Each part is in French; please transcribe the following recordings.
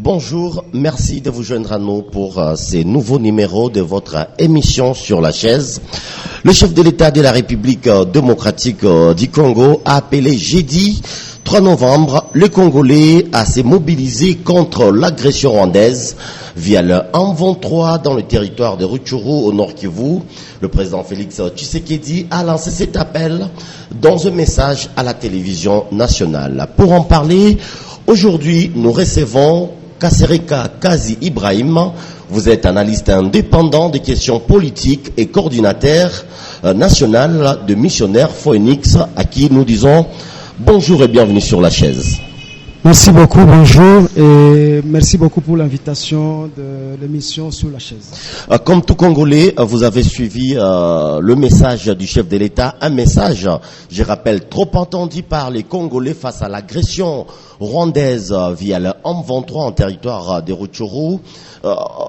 Bonjour, merci de vous joindre à nous pour ces nouveaux numéros de votre émission Sur la chaise. Le chef de l'État de la République démocratique du Congo a appelé jeudi 3 novembre le Congolais à se mobiliser contre l'agression rwandaise via le 123 dans le territoire de Rutshuru au Nord Kivu. Le président Félix Tshisekedi a lancé cet appel dans un message à la télévision nationale. Pour en parler, aujourd'hui, nous recevons Kasereka Kazi Ibrahim. Vous êtes analyste indépendant des questions politiques et coordinateur national de Missionnaires Phoenix, à qui nous disons bonjour et bienvenue sur la chaise. Merci beaucoup, bonjour et merci beaucoup pour l'invitation de l'émission Sur la chaise. Comme tout Congolais, vous avez suivi le message du chef de l'État, un message, je rappelle, trop entendu par les Congolais face à l'agression rwandaise via le M23 en territoire de Rutshuru.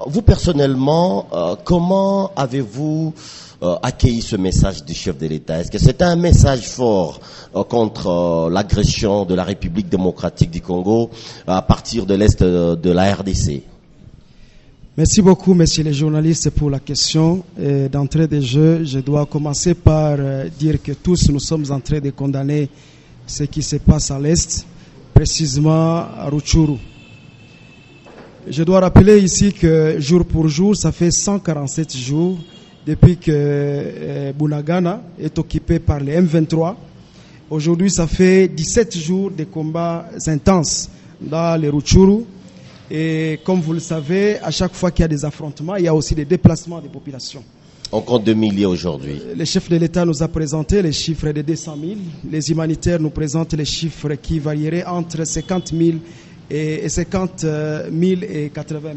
Vous personnellement, comment avez-vous accueilli ce message du chef de l'État? Est-ce que c'est un message fort contre l'agression de la République démocratique du Congo à partir de l'Est de la RDC? Merci beaucoup, messieurs les journalistes, pour la question. D'entrée de jeu, je dois commencer par dire que tous nous sommes en train de condamner ce qui se passe à l'Est, précisément à Rutshuru. Je dois rappeler ici que jour pour jour, ça fait 147 jours depuis que Bunagana est occupé par les M23. Aujourd'hui, ça fait 17 jours de combats intenses dans les Rutshuru. Et comme vous le savez, à chaque fois qu'il y a des affrontements, il y a aussi des déplacements des populations. On compte 2 milliers aujourd'hui. Le chef de l'État nous a présenté les chiffres de 200 000. Les humanitaires nous présentent les chiffres qui varieraient entre 50 000 et 50 000 et 80 000.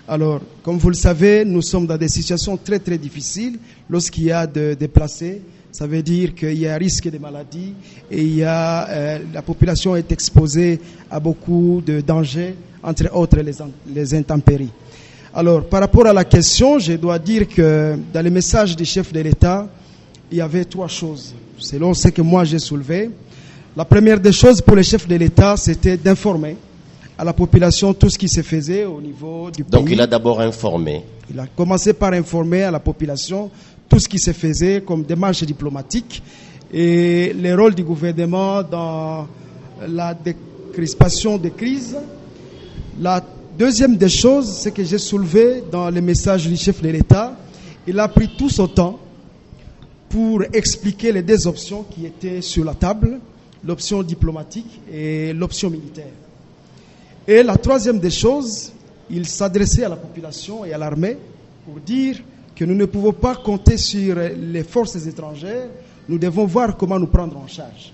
Alors, comme vous le savez, nous sommes dans des situations très très difficiles. Lorsqu'il y a de déplacés, ça veut dire qu'il y a un risque de maladie et la population est exposée à beaucoup de dangers, entre autres les intempéries. Alors, par rapport à la question, je dois dire que dans le message du chef de l'État, il y avait 3 choses, selon ce que moi j'ai soulevé. La première des choses pour le chef de l'État, c'était d'informer à la population tout ce qui se faisait au niveau du pays. Donc il a d'abord informé. Il a commencé par informer à la population tout ce qui se faisait comme démarche diplomatique et le rôle du gouvernement dans la décrispation des crises. La deuxième des choses, c'est que j'ai soulevé dans le message du chef de l'État, il a pris tout son temps pour expliquer les 2 options qui étaient sur la table, l'option diplomatique et l'option militaire. Et la troisième des choses, il s'adressait à la population et à l'armée pour dire que nous ne pouvons pas compter sur les forces étrangères, nous devons voir comment nous prendre en charge.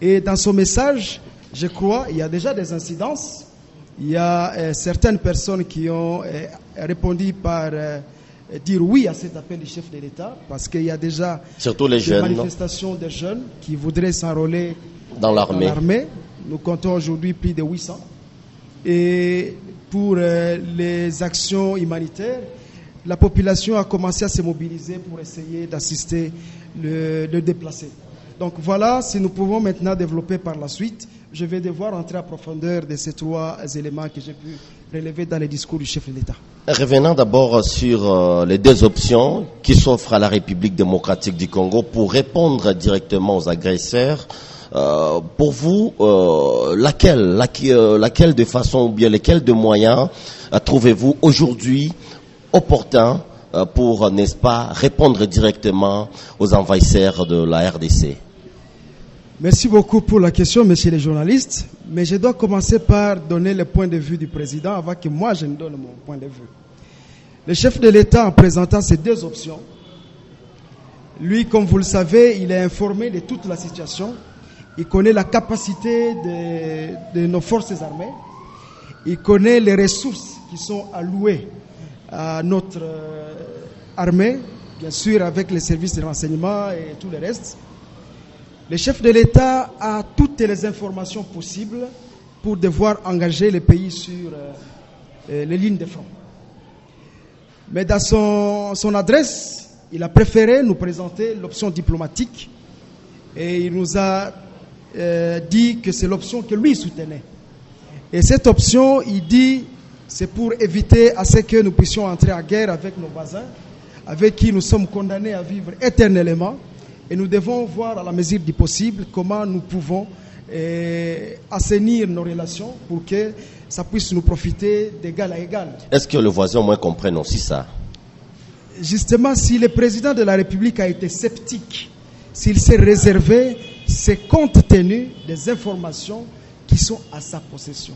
Et dans son message, je crois, il y a déjà des incidences. Il y a certaines personnes qui ont répondu par dire oui à cet appel du chef de l'État, parce qu'il y a déjà surtout les jeunes, manifestations de jeunes qui voudraient s'enrôler dans l'armée. Nous comptons aujourd'hui plus de 800. Et pour les actions humanitaires, la population a commencé à se mobiliser pour essayer d'assister le déplacé. Donc voilà, si nous pouvons maintenant développer par la suite, je vais devoir entrer en profondeur de ces 3 éléments que j'ai pu relever dans le discours du chef de l'État. Revenons d'abord sur les 2 options qui s'offrent à la République démocratique du Congo pour répondre directement aux agresseurs. Pour vous, laquelle de façon ou bien lesquels de moyens trouvez-vous aujourd'hui opportun pour, n'est-ce pas, répondre directement aux envahisseurs de la RDC? Merci beaucoup pour la question, messieurs les journalistes. Mais je dois commencer par donner le point de vue du président avant que moi je ne donne mon point de vue. Le chef de l'État, en présentant ces 2 options, lui, comme vous le savez, il est informé de toute la situation. Il connaît la capacité de nos forces armées. Il connaît les ressources qui sont allouées à notre armée, bien sûr avec les services de renseignement et tout le reste. Le chef de l'État a toutes les informations possibles pour devoir engager le pays sur les lignes de front. Mais dans son adresse, il a préféré nous présenter l'option diplomatique et il nous a dit que c'est l'option que lui soutenait. Et cette option, il dit c'est pour éviter à ce que nous puissions entrer en guerre avec nos voisins, avec qui nous sommes condamnés à vivre éternellement. Et nous devons voir à la mesure du possible comment nous pouvons assainir nos relations pour que ça puisse nous profiter d'égal à égal. Est-ce que le voisin au moins comprenne aussi ça? Justement, si le président de la République a été sceptique, s'il s'est réservé, c'est compte tenu des informations qui sont à sa possession.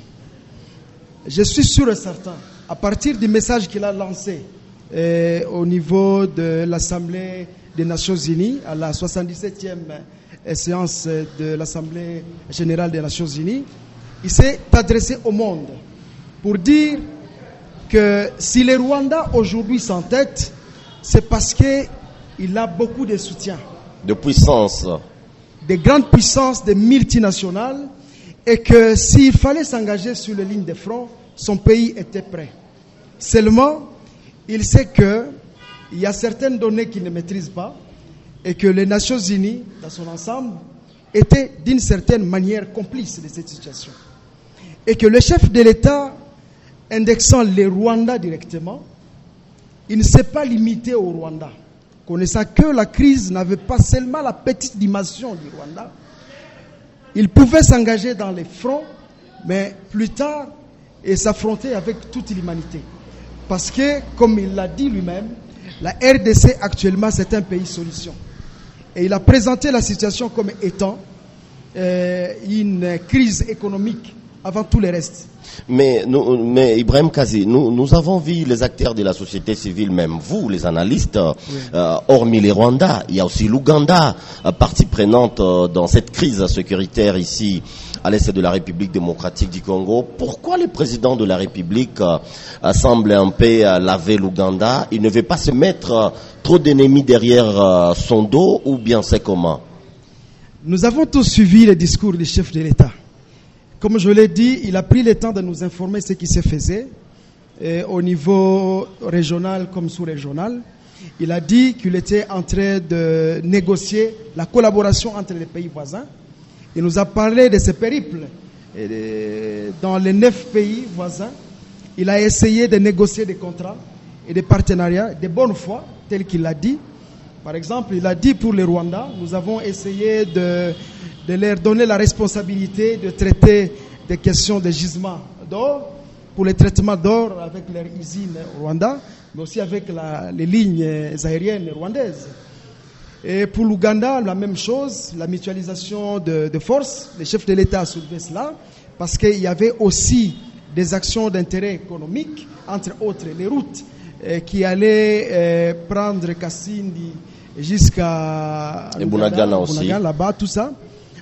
Je suis sûr et certain, à partir du message qu'il a lancé au niveau de l'Assemblée des Nations Unies, à la 77e séance de l'Assemblée générale des Nations Unies, il s'est adressé au monde pour dire que si le Rwanda aujourd'hui s'entête, c'est parce qu'il a beaucoup de soutien. De puissance. Des grandes puissances, des multinationales, et que s'il fallait s'engager sur les lignes de front, son pays était prêt. Seulement, il sait qu'il y a certaines données qu'il ne maîtrise pas, et que les Nations Unies, dans son ensemble, étaient d'une certaine manière complices de cette situation. Et que le chef de l'État, indexant les Rwandais directement, il ne s'est pas limité au Rwanda, connaissant que la crise n'avait pas seulement la petite dimension du Rwanda. Il pouvait s'engager dans les fronts, mais plus tard, et s'affronter avec toute l'humanité. Parce que, comme il l'a dit lui-même, la RDC actuellement c'est un pays solution. Et il a présenté la situation comme étant une crise économique avant tout le reste. Mais Ibrahim Kazi, nous avons vu les acteurs de la société civile, même vous, les analystes, hormis les Rwandais, il y a aussi l'Ouganda, partie prenante dans cette crise sécuritaire ici à l'est de la République démocratique du Congo. Pourquoi le président de la République semble un peu laver l'Ouganda? Il ne veut pas se mettre trop d'ennemis derrière son dos, ou bien c'est comment? Nous avons tous suivi le discours du chef de l'État. Comme je l'ai dit, il a pris le temps de nous informer ce qui se faisait au niveau régional comme sous-régional. Il a dit qu'il était en train de négocier la collaboration entre les pays voisins. Il nous a parlé de ce périple dans les 9 pays voisins. Il a essayé de négocier des contrats et des partenariats de bonne foi, tel qu'il l'a dit. Par exemple, il a dit pour les Rwandais, nous avons essayé de leur donner la responsabilité de traiter des questions de gisement d'or, pour le traitement d'or avec leur usine au Rwanda, mais aussi avec les lignes aériennes rwandaises. Et pour l'Ouganda, la même chose, la mutualisation de forces. Le chef de l'État a soulevé cela, parce qu'il y avait aussi des actions d'intérêt économique, entre autres les routes qui allaient prendre Kassindi jusqu'à Bunagana aussi, là-bas, tout ça.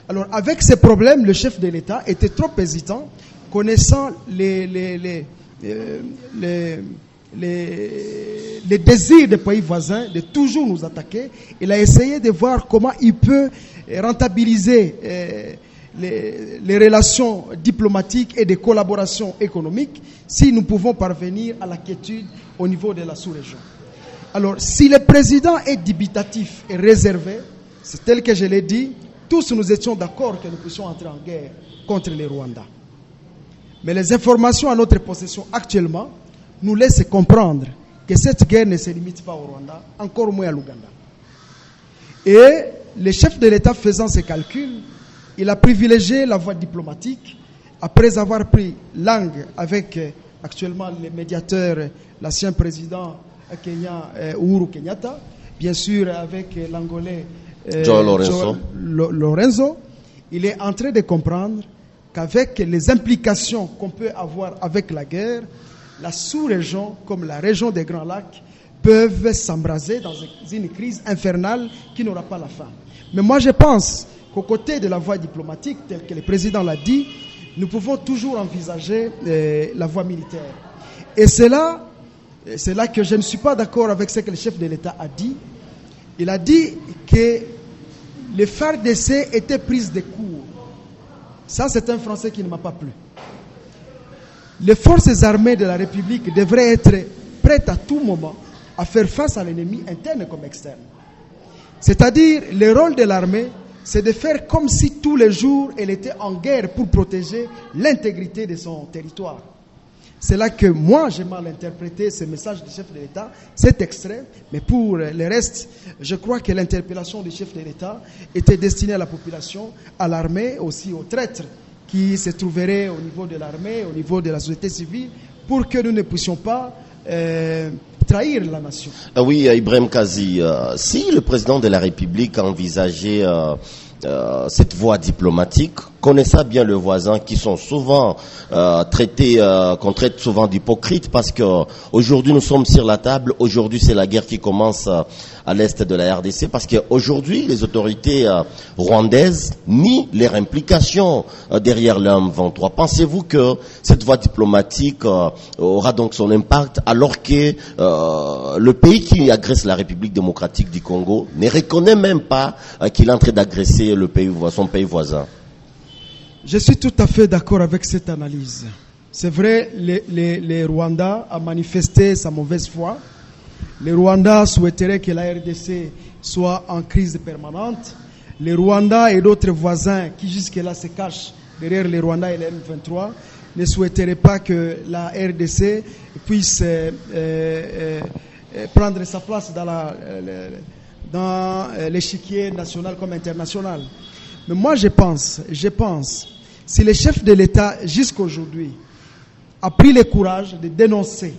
Alors, avec ces problèmes, le chef de l'État était trop hésitant, connaissant les désirs des pays voisins de toujours nous attaquer. Il a essayé de voir comment il peut rentabiliser les relations diplomatiques et de collaboration économique si nous pouvons parvenir à la quiétude au niveau de la sous-région. Alors, si le président est dubitatif et réservé, c'est tel que je l'ai dit, tous nous étions d'accord que nous puissions entrer en guerre contre les Rwandais. Mais les informations à notre possession actuellement nous laissent comprendre que cette guerre ne se limite pas au Rwanda, encore moins à l'Ouganda. Et le chef de l'État faisant ses calculs, il a privilégié la voie diplomatique après avoir pris langue avec actuellement les médiateurs, l'ancien président Kenya Uhuru Kenyatta, bien sûr avec l'Angolais João Lorenzo. Il est en train de comprendre qu'avec les implications qu'on peut avoir avec la guerre, la sous-région comme la région des Grands Lacs peuvent s'embraser dans une crise infernale qui n'aura pas la fin. Mais moi je pense qu'aux côtés de la voie diplomatique, telle que le président l'a dit, nous pouvons toujours envisager la voie militaire. Et c'est là que je ne suis pas d'accord avec ce que le chef de l'État a dit. Il a dit que les FARDC étaient prises de court. Ça, c'est un Français qui ne m'a pas plu. Les forces armées de la République devraient être prêtes à tout moment à faire face à l'ennemi interne comme externe. C'est-à-dire, le rôle de l'armée, c'est de faire comme si tous les jours elle était en guerre pour protéger l'intégrité de son territoire. C'est là que moi, j'ai mal interprété ce message du chef de l'État, cet extrait. Mais pour le reste, je crois que l'interpellation du chef de l'État était destinée à la population, à l'armée, aussi aux traîtres qui se trouveraient au niveau de l'armée, au niveau de la société civile, pour que nous ne puissions pas trahir la nation. Oui, Ibrahim Kazi, si le président de la République a envisagé cette voie diplomatique, connaissant bien le voisin, qui sont souvent qu'on traite souvent d'hypocrites, parce que aujourd'hui nous sommes sur la table, aujourd'hui c'est la guerre qui commence à l'est de la RDC, parce qu'aujourd'hui les autorités rwandaises nient leur implication derrière le M23. Pensez-vous que cette voie diplomatique aura donc son impact, alors que le pays qui agresse la République démocratique du Congo ne reconnaît même pas qu'il est en train d'agresser son pays voisin? Je suis tout à fait d'accord avec cette analyse. C'est vrai, les Rwandais ont manifesté sa mauvaise foi. Les Rwandais souhaiteraient que la RDC soit en crise permanente. Les Rwandais et d'autres voisins qui jusque-là se cachent derrière les Rwandais et les M23 ne souhaiteraient pas que la RDC puisse prendre sa place dans l'échiquier national comme international. Mais moi je pense, si le chef de l'État jusqu'à aujourd'hui a pris le courage de dénoncer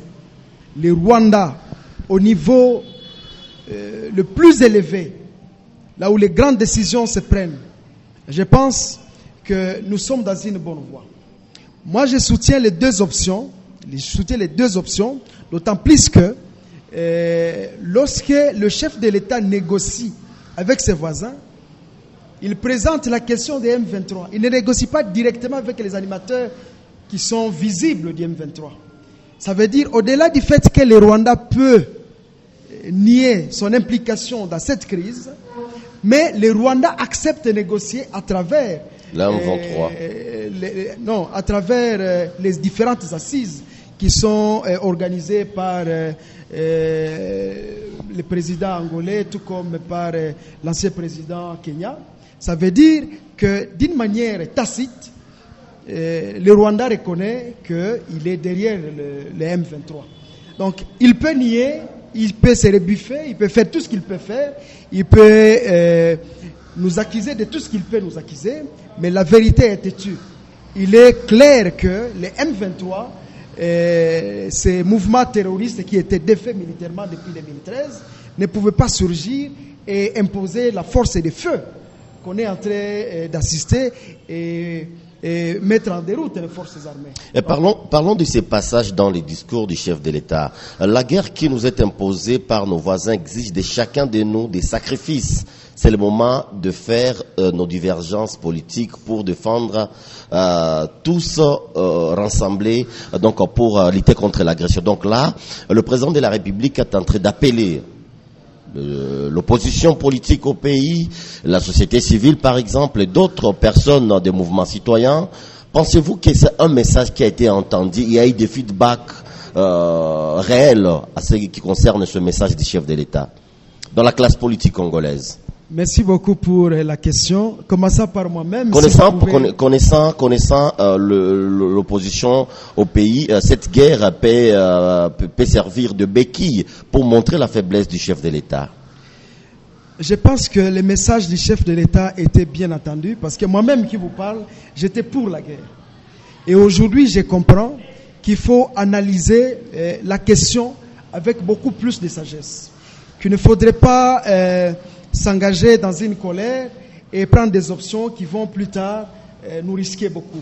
les Rwandais au niveau le plus élevé, là où les grandes décisions se prennent, je pense que nous sommes dans une bonne voie. Moi je soutiens les deux options, d'autant plus que lorsque le chef de l'État négocie avec ses voisins, il présente la question des M23. Il ne négocie pas directement avec les animateurs qui sont visibles du M23. Ça veut dire, au-delà du fait que le Rwanda peut nier son implication dans cette crise, mais le Rwanda accepte de négocier à travers à travers les différentes assises qui sont organisées par le président angolais, tout comme par l'ancien président Kenya. Ça veut dire que d'une manière tacite, le Rwanda reconnaît qu'il est derrière le M23. Donc il peut nier, il peut se rebuffer, il peut faire tout ce qu'il peut faire, il peut nous accuser de tout ce qu'il peut nous accuser, mais la vérité est têtue. Il est clair que les M23, ces mouvements terroristes qui étaient défaits militairement depuis 2013, ne pouvaient pas surgir et imposer la force de feu qu'on est en train d'assister et mettre en déroute les forces armées. Et parlons de ces passages dans les discours du chef de l'État. La guerre qui nous est imposée par nos voisins exige de chacun de nous des sacrifices. C'est le moment de faire nos divergences politiques pour défendre tous rassemblés donc pour lutter contre l'agression. Donc là, le président de la République est en train d'appeler l'opposition politique au pays, la société civile par exemple, et d'autres personnes des mouvements citoyens. Pensez-vous que c'est un message qui a été entendu? Il y a eu des feedbacks réels à ce qui concerne ce message du chef de l'État dans la classe politique congolaise? Merci beaucoup pour la question. Commençons par moi-même. Connaissant l'opposition au pays, cette guerre peut servir de béquille pour montrer la faiblesse du chef de l'État. Je pense que le message du chef de l'État était bien entendu, parce que moi-même qui vous parle, j'étais pour la guerre. Et aujourd'hui, je comprends qu'il faut analyser la question avec beaucoup plus de sagesse. Qu'il ne faudrait pas s'engager dans une colère et prendre des options qui vont plus tard nous risquer beaucoup.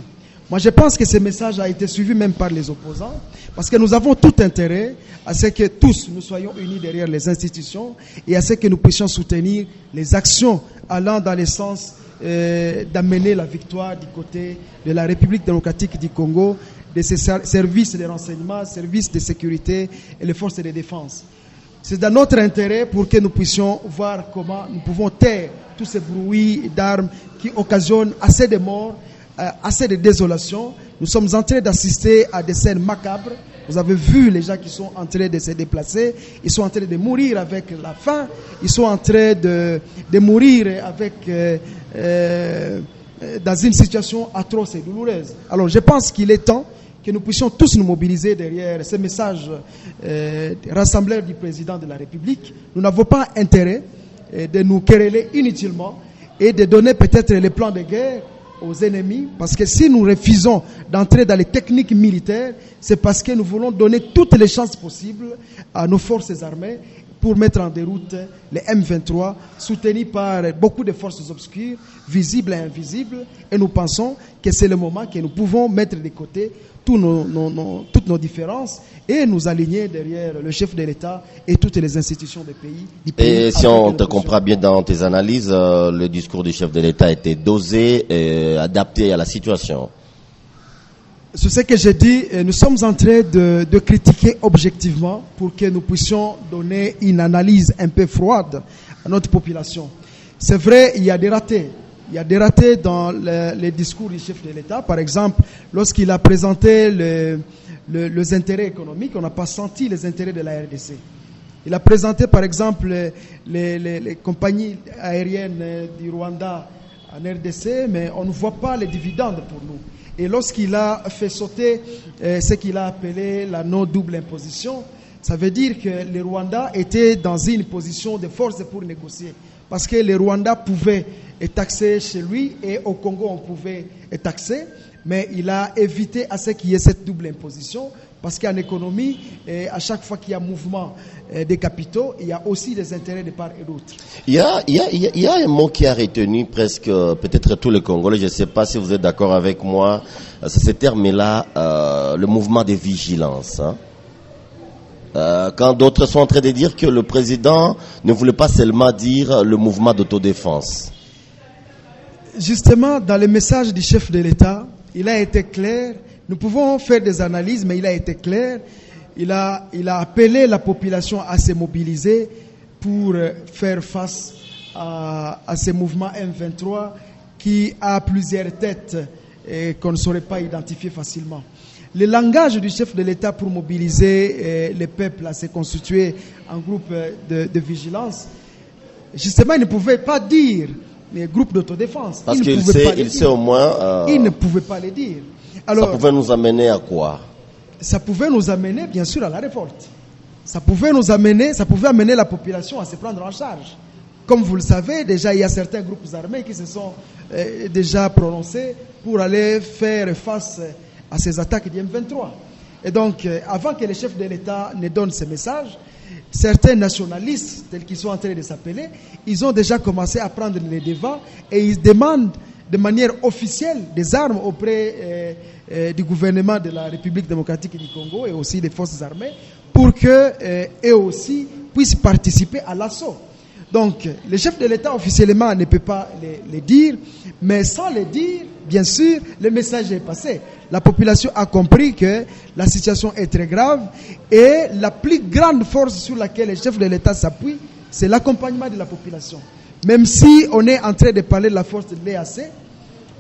Moi, je pense que ce message a été suivi même par les opposants, parce que nous avons tout intérêt à ce que tous nous soyons unis derrière les institutions et à ce que nous puissions soutenir les actions allant dans le sens d'amener la victoire du côté de la République démocratique du Congo, de ses services de renseignement, services de sécurité et les forces de défense. C'est dans notre intérêt pour que nous puissions voir comment nous pouvons taire tous ces bruits d'armes qui occasionnent assez de morts, assez de désolation. Nous sommes en train d'assister à des scènes macabres. Vous avez vu les gens qui sont en train de se déplacer. Ils sont en train de mourir avec la faim. Ils sont en train de mourir avec dans une situation atroce et douloureuse. Alors je pense qu'il est temps que nous puissions tous nous mobiliser derrière ce message rassembleur du président de la République. Nous n'avons pas intérêt de nous quereller inutilement et de donner peut-être les plans de guerre aux ennemis, parce que si nous refusons d'entrer dans les techniques militaires, c'est parce que nous voulons donner toutes les chances possibles à nos forces armées pour mettre en déroute les M23, soutenus par beaucoup de forces obscures, visibles et invisibles, et nous pensons que c'est le moment que nous pouvons mettre de côté toutes nos différences et nous aligner derrière le chef de l'État et toutes les institutions du pays. Et si on te comprend bien dans tes analyses, le discours du chef de l'État était dosé et adapté à la situation. C'est ce que j'ai dit, nous sommes en train de critiquer objectivement pour que nous puissions donner une analyse un peu froide à notre population. C'est vrai, il y a des ratés. Il y a des ratés dans les discours du chef de l'État. Par exemple, lorsqu'il a présenté les intérêts économiques, on n'a pas senti les intérêts de la RDC. Il a présenté par exemple les compagnies aériennes du Rwanda en RDC, mais on ne voit pas les dividendes pour nous. Et lorsqu'il a fait sauter ce qu'il a appelé la non-double imposition, ça veut dire que le Rwanda était dans une position de force pour négocier. Parce que le Rwanda pouvait être taxé chez lui et au Congo on pouvait être taxé, mais il a évité à ce qu'il y ait cette double imposition. Parce qu'en économie, à chaque fois qu'il y a mouvement des capitaux, il y a aussi des intérêts de part et d'autre. Il y a un mot qui a retenu presque peut-être tous les Congolais. Je ne sais pas si vous êtes d'accord avec moi. C'est ce terme-là, le mouvement de vigilance. Hein. Quand d'autres sont en train de dire que le président ne voulait pas seulement dire le mouvement d'autodéfense. Justement, dans le message du chef de l'État, il a été clair. Nous pouvons faire des analyses, mais il a été clair. Il a appelé la population à se mobiliser pour faire face à ces mouvements M23 qui a plusieurs têtes et qu'on ne saurait pas identifier facilement. Le langage du chef de l'État pour mobiliser les peuples à se constituer en groupe de vigilance, justement, il ne pouvait pas dire les groupes d'autodéfense. Parce qu'il sait au moins... Il ne pouvait pas le dire. Alors, ça pouvait nous amener à quoi? Ça pouvait nous amener, bien sûr, à la révolte. Ça pouvait amener la population à se prendre en charge. Comme vous le savez, déjà, il y a certains groupes armés qui se sont déjà prononcés pour aller faire face à ces attaques du M23. Et donc, avant que le chef de l'État ne donne ce message, certains nationalistes, tels qu'ils sont en train de s'appeler, ils ont déjà commencé à prendre les devants et ils demandent de manière officielle des armes auprès du gouvernement de la République démocratique du Congo et aussi des forces armées pour qu'eux aussi puissent participer à l'assaut. Donc, le chef de l'État officiellement ne peut pas le dire, mais sans le dire, bien sûr, le message est passé. La population a compris que la situation est très grave et la plus grande force sur laquelle le chef de l'État s'appuie, c'est l'accompagnement de la population. Même si on est en train de parler de la force de l'EAC,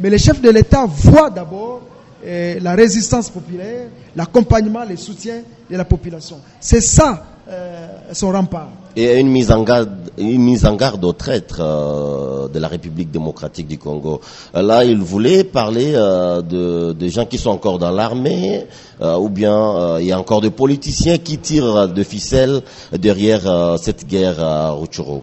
mais le chef de l'État voit d'abord la résistance populaire, l'accompagnement, le soutien de la population. C'est ça son rempart. Et une mise en garde aux traîtres de la République démocratique du Congo. Là, il voulait parler de gens qui sont encore dans l'armée, ou bien il y a encore des politiciens qui tirent de ficelles derrière cette guerre à Rutshuru.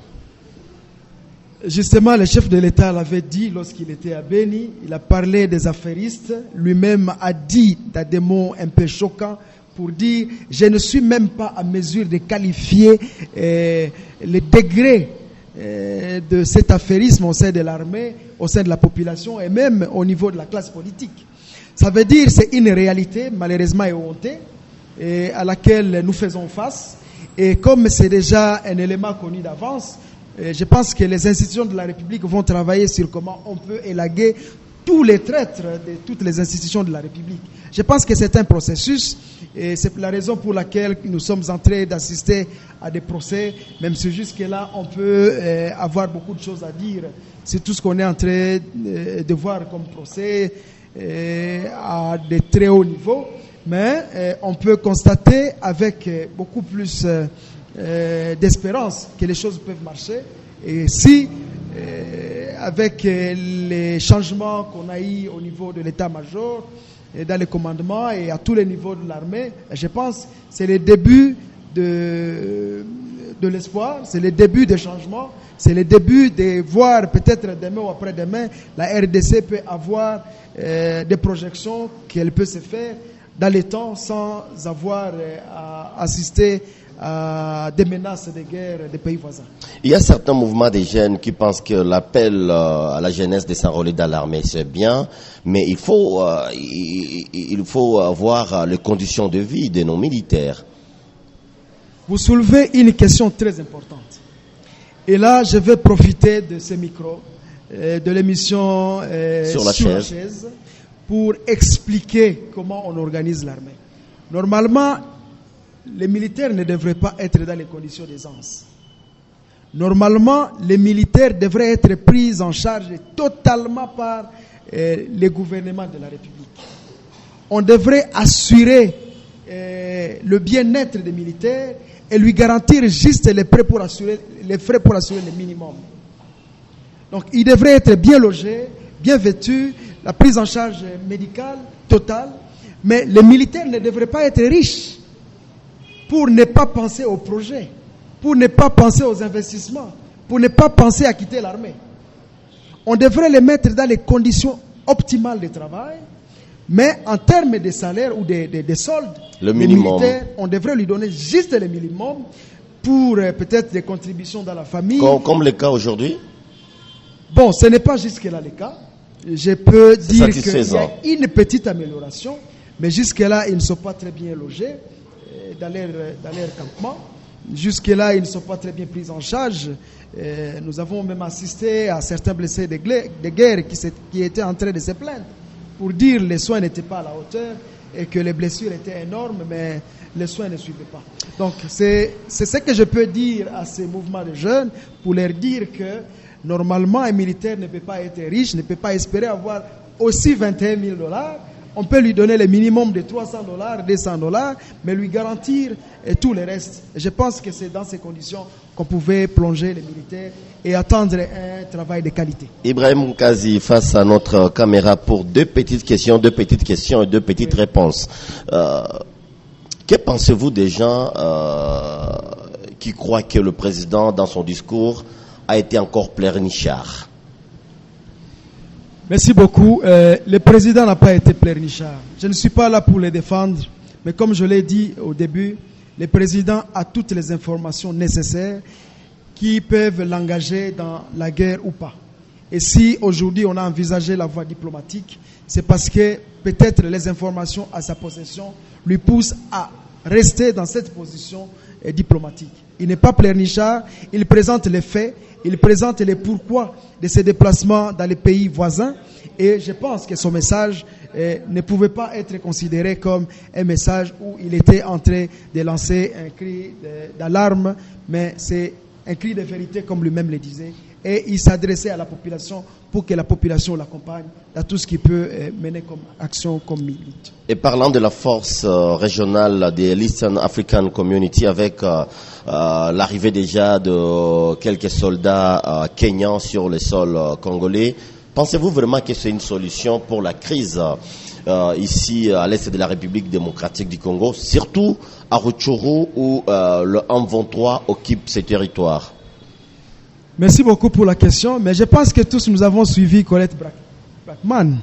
Justement, le chef de l'État l'avait dit lorsqu'il était à Beni, il a parlé des affairistes, lui-même a dit des mots un peu choquants pour dire « je ne suis même pas à mesure de qualifier le degré de cet affairisme au sein de l'armée, au sein de la population et même au niveau de la classe politique ». Ça veut dire que c'est une réalité malheureusement éhontée et à laquelle nous faisons face. Et comme c'est déjà un élément connu d'avance, je pense que les institutions de la République vont travailler sur comment on peut élaguer tous les traîtres de toutes les institutions de la République. Je pense que c'est un processus et c'est la raison pour laquelle nous sommes en train d'assister à des procès, même si jusque-là on peut avoir beaucoup de choses à dire. C'est tout ce qu'on est en train de voir comme procès à de très hauts niveaux, mais on peut constater avec beaucoup plus d'espérance que les choses peuvent marcher. Et si avec les changements qu'on a eu au niveau de l'état-major, dans le commandement et à tous les niveaux de l'armée. Je pense que c'est le début de l'espoir, c'est le début des changements, c'est le début de voir peut-être demain ou après-demain, la RDC peut avoir des projections qu'elle peut se faire dans les temps sans avoir à assister à des menaces de guerre des pays voisins. Il y a certains mouvements des jeunes qui pensent que l'appel à la jeunesse de s'enrôler dans l'armée, c'est bien, mais il faut voir les conditions de vie de nos militaires. Vous soulevez une question très importante. Et là, je vais profiter de ce micro, de l'émission sur la chaise, pour expliquer comment on organise l'armée. Normalement, les militaires ne devraient pas être dans les conditions d'aisance. Normalement, les militaires devraient être pris en charge totalement par les gouvernements de la République. On devrait assurer le bien-être des militaires et lui garantir juste les frais pour assurer le minimum. Donc, il devrait être bien logé, bien vêtu, la prise en charge médicale totale, mais les militaires ne devraient pas être riches pour ne pas penser au projet, pour ne pas penser aux investissements, pour ne pas penser à quitter l'armée. On devrait les mettre dans les conditions optimales de travail, mais en termes de salaire ou de soldes, le minimum. Militaires, on devrait lui donner juste le minimum pour peut-être des contributions dans la famille. Comme le cas aujourd'hui? Bon, ce n'est pas jusque-là le cas. Je peux dire qu'il y a une petite amélioration, mais jusque-là, ils ne sont pas très bien logés dans leur campement. Jusque-là, ils ne sont pas très bien pris en charge. Nous avons même assisté à certains blessés de guerre qui étaient en train de se plaindre pour dire que les soins n'étaient pas à la hauteur et que les blessures étaient énormes, mais les soins ne suivaient pas. Donc, c'est ce que je peux dire à ces mouvements de jeunes pour leur dire que normalement, un militaire ne peut pas être riche, ne peut pas espérer avoir aussi 21 000 $. On peut lui donner le minimum de 300 $, 200 $, mais lui garantir tout le reste. Et je pense que c'est dans ces conditions qu'on pouvait plonger les militaires et attendre un travail de qualité. Ibrahim Kazi, face à notre caméra pour deux petites questions et deux petites réponses. Que pensez-vous des gens qui croient que le président, dans son discours, a été encore pleurnichard? Merci beaucoup. Le président n'a pas été pleurnichard. Je ne suis pas là pour le défendre, mais comme je l'ai dit au début, le président a toutes les informations nécessaires qui peuvent l'engager dans la guerre ou pas. Et si aujourd'hui on a envisagé la voie diplomatique, c'est parce que peut-être les informations à sa possession lui poussent à rester dans cette position diplomatique. Il n'est pas pleurnichard, il présente les faits, il présente les pourquoi de ses déplacements dans les pays voisins, et je pense que son message ne pouvait pas être considéré comme un message où il était en train de lancer un cri d'alarme, mais c'est un cri de vérité comme lui-même le disait, et il s'adressait à la population pour que la population l'accompagne dans tout ce qu'il peut mener comme action, comme milite. Et parlant de la force régionale de l'Eastern African Community, avec l'arrivée déjà de quelques soldats kenyans sur le sol congolais, pensez-vous vraiment que c'est une solution pour la crise ici à l'est de la République démocratique du Congo, surtout à Rutshuru où le M23 occupe ces territoires? Merci beaucoup pour la question, mais je pense que tous nous avons suivi Colette Brackman.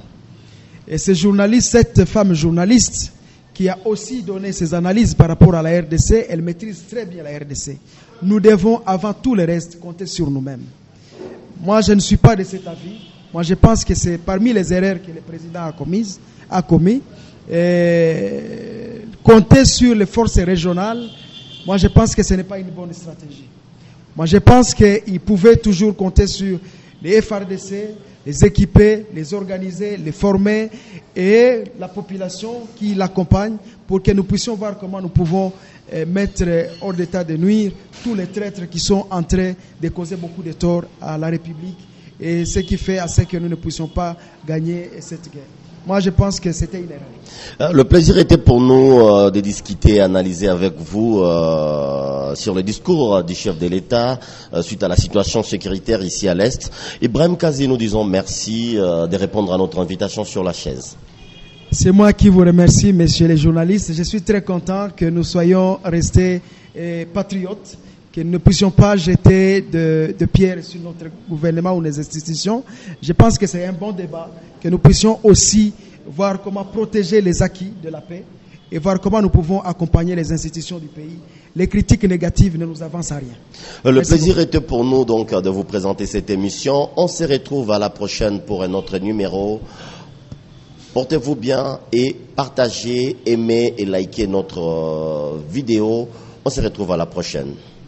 Et cette femme journaliste qui a aussi donné ses analyses par rapport à la RDC, elle maîtrise très bien la RDC. Nous devons, avant tout le reste, compter sur nous-mêmes. Moi, je ne suis pas de cet avis. Moi, je pense que c'est parmi les erreurs que le président a commis. Compter sur les forces régionales, moi, je pense que ce n'est pas une bonne stratégie. Moi, je pense qu'il pouvait toujours compter sur les FRDC, les équiper, les organiser, les former et la population qui l'accompagne pour que nous puissions voir comment nous pouvons mettre hors d'état de nuire tous les traîtres qui sont en train de causer beaucoup de tort à la République et ce qui fait à ce que nous ne puissions pas gagner cette guerre. Moi, je pense que c'était une erreur. Le plaisir était pour nous de discuter, analyser avec vous sur le discours du chef de l'État suite à la situation sécuritaire ici à l'Est. Ibrahim Kazi, nous disons merci de répondre à notre invitation sur la chaise. C'est moi qui vous remercie, messieurs les journalistes. Je suis très content que nous soyons restés patriotes, que nous ne puissions pas jeter de pierres sur notre gouvernement ou les institutions. Je pense que c'est un bon débat, que nous puissions aussi voir comment protéger les acquis de la paix et voir comment nous pouvons accompagner les institutions du pays. Les critiques négatives ne nous avancent à rien. Le plaisir était pour nous donc de vous présenter cette émission. On se retrouve à la prochaine pour un autre numéro. Portez-vous bien et partagez, aimez et likez notre vidéo. On se retrouve à la prochaine.